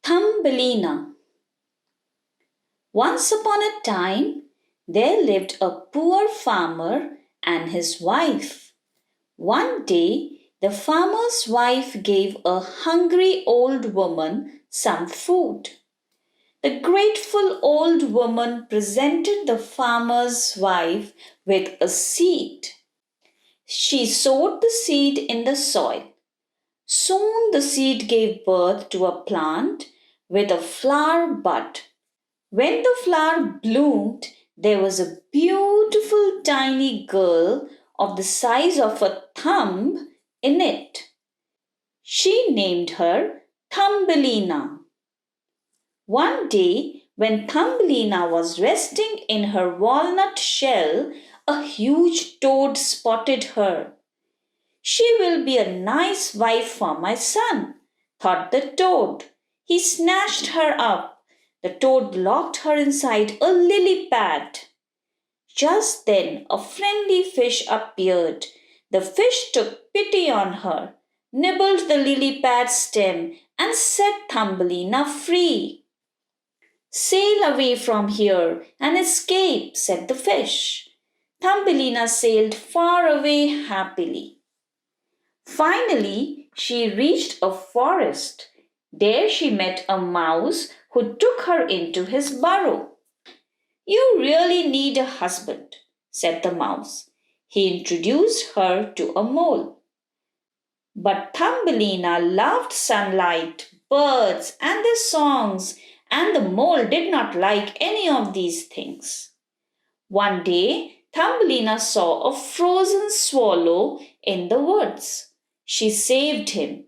Thumbelina. Once upon a time, there lived a poor farmer and his wife. One day, the farmer's wife gave a hungry old woman some food. The grateful old woman presented the farmer's wife with a seed. She sowed the seed in the soil. Soon the seed gave birth to a plant with a flower bud. When the flower bloomed, there was a beautiful tiny girl of the size of a thumb in it. She named her Thumbelina. One day, when Thumbelina was resting in her walnut shell, a huge toad spotted her. She will be a nice wife for my son, thought the toad. He snatched her up. The toad locked her inside a lily pad. Just then a friendly fish appeared. The fish took pity on her, nibbled the lily pad stem, and set Thumbelina free. Sail away from here and escape, said the fish. Thumbelina sailed far away happily. Finally, she reached a forest. There she met a mouse who took her into his burrow. You really need a husband, said the mouse. He introduced her to a mole. But Thumbelina loved sunlight, birds, and their songs, and the mole did not like any of these things. One day, Thumbelina saw a frozen swallow in the woods. She saved him.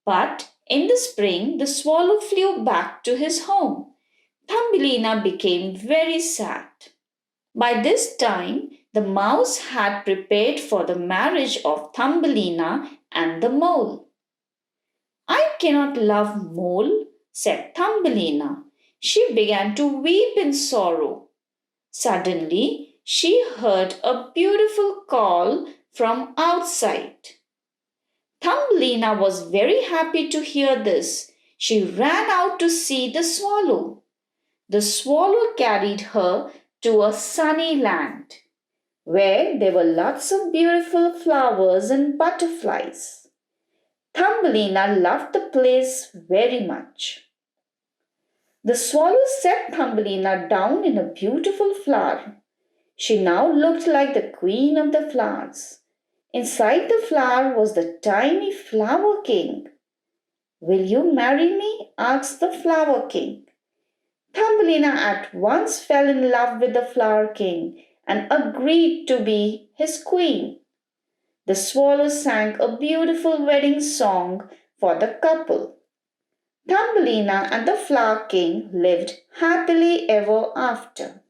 But in the spring, the swallow flew back to his home. Thumbelina became very sad. By this time, the mouse had prepared for the marriage of Thumbelina and the mole. I cannot love mole, said Thumbelina. She began to weep in sorrow. Suddenly, she heard a beautiful call from outside. Thumbelina was very happy to hear this. She ran out to see the swallow. The swallow carried her to a sunny land, where there were lots of beautiful flowers and butterflies. Thumbelina loved the place very much. The swallow set Thumbelina down in a beautiful flower. She now looked like the queen of the flowers. Inside the flower was the tiny flower king. Will you marry me? Asked the flower king. Thumbelina at once fell in love with the flower king and agreed to be his queen. The swallow sang a beautiful wedding song for the couple. Thumbelina and the flower king lived happily ever after.